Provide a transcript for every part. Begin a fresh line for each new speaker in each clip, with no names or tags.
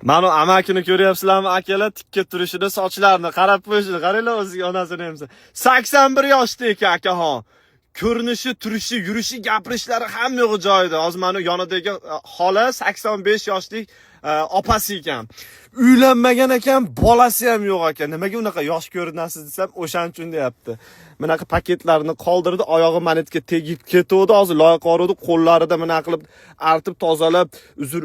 Mana amakini ko'ryapsizlarmi akalar, tikka turishini, sochlarini qarab qo'yishini qaranglar o'ziga onasini ham. 81 yoshda ekan akaxon. Ko'rinishi, turishi, yurishi, gapirishlari hamma yo'g'i joyida. Hozir mana yonidagi xola 85 yoshlik opasi ekan. Uylanmagan ekan, bolasi ham yo'q ekan. Nimaga unaqa yosh ko'rinasiz desam, o'shaning uchun deyapti. Bunaqa paketlarni qoldirdi, oyog'i manetga tegib ketdi, hozir loyiqorudi, qo'llarida mana qilib artib tozalab,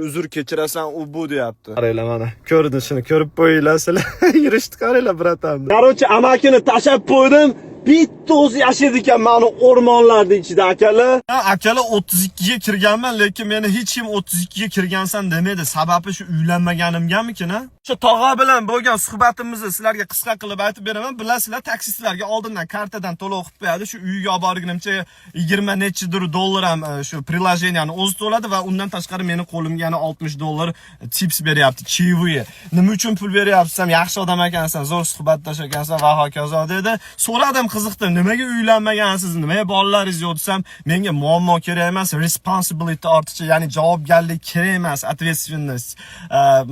uzr kechirasan u bu deyapti. Qaranglar mana, ko'rinishini ko'rib qo'yinglar sizlar. Yurishdi qaranglar bratamni. Qarochi amakini tashab qo'ydim. Bitta o'zi yashaydi ekan mana o'rmonlarda ichida akalar. Akalar 32 ga kirganman, lekin meni hech kim 32 ga kirgansan demaydi. Sababi shu uylanmaganimgamikin, ha? Shu tog'a bilan bo'lgan suhbatimizni sizlarga qisqa qilib aytib beraman. Bilasizlar, taksistlarga oldindan kartadan to'lov qilib qo'yadi. Shu uyga olib borgunimcha 20 nechidir dollar ham shu приложениyaning o'zi to'ladi va undan tashqari meni qo'limga yana 60 dollar tips beryapti. Chivuye. Nima uchun pul beryapsan? Yaxshi odam ekansan, zo'r suhbatdosh ekansan va hokazo dedi. So'radim, qiziqdim. Nimaga uylanmagansiz? Nimaga bolalaringiz yo'q desam, menga muammo kerak emas, responsibility ortiqcha, ya'ni javobgarlik kerak emas, ответственность.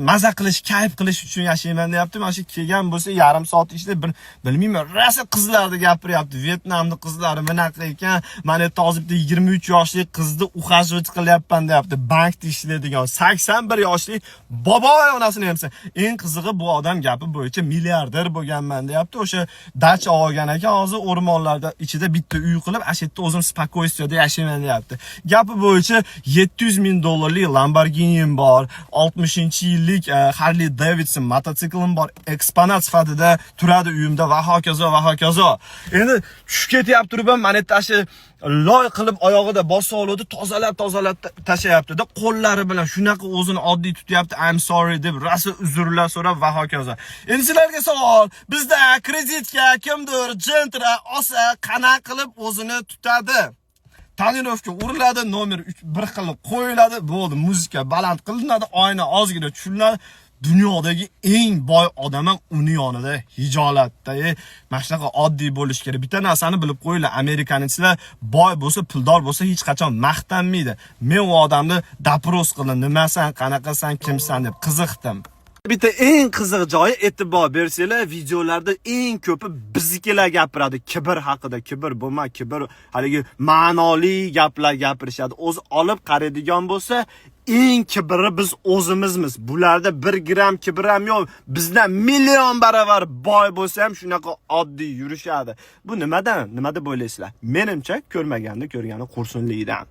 Maza qilish, kayf qilish uchun yashayman deyapti. Mana shu kelgan bo'lsa yarim soat ichida bir bilmayman, rosa qizlarni gapiryapti. Vyetnamning qizlari bunaqa ekan. Mana hozirda 23 yoshli qizni ухаживать qilyapman deyapti. Bankda ishlaydigan 81 yoshli boboy onasini hamsa. Eng qizig'i bu odam gapi bo'yicha milliarder bo'lganman deyapti. O'sha dacha olgan ekan, hozir o'rmonlarda ichida bitta uy qilib, ashitda o'zim spokойствiyada yashayman deyapti. Gapi bo'yicha 700 ming dollarlik Lamborghini'm bor, 60-yillik Harley Davidson mototsiklim bor, eksponat sifatida turadi uyimda va hokazo va hokazo. Endi tushib ketyapti turibman, mana tashi loy qilib oyog'ida bosa oladi, tozalab tashlayapti-da, qo'llari bilan shunaqa o'zini oddiy tutyapti. I'm sorry deb rosa uzrlar so'rab va hokazo. Endi sizlarga savol, bizda kreditga kimdir jentra olsa qana qilib o'zini tutadi? Tonirovka uriladi, nomer 1 qilib qo'yiladi, bo'ldi, muzika baland qilinadi, oyna ozgina tushiriladi. Dunyodagi eng boy odam ham uni yonida hijolatda. Mana shunaqa oddiy bo'lish kerak. Bitta narsani bilib qo'yinglar, amerikaliklar boy bo'lsa, puldor bo'lsa hech qachon maqtanmaydi. Men u odamni dapros qildim, nimasan, qanaqasan, kimsan deb qiziqdim. Bitta eng qiziq joyi, e'tibor bersanglar, videolarda eng ko'pi biznikilar gapiradi kibr haqida. Kibr bo'lma, kibr haligi ma'noli gaplar gapirishadi. O'zi olib qaraydigan bo'lsa, eng kibri biz o'zimizmiz. Bularda 1 gram kibr ham yo'q. Bizdan million baravar boy bo'lsa ham shunaqa oddiy yurishadi. Bu nimadan? Nima deb o'ylaysizlar? Menimcha ko'rmaganda ko'rgani qursinlikdan.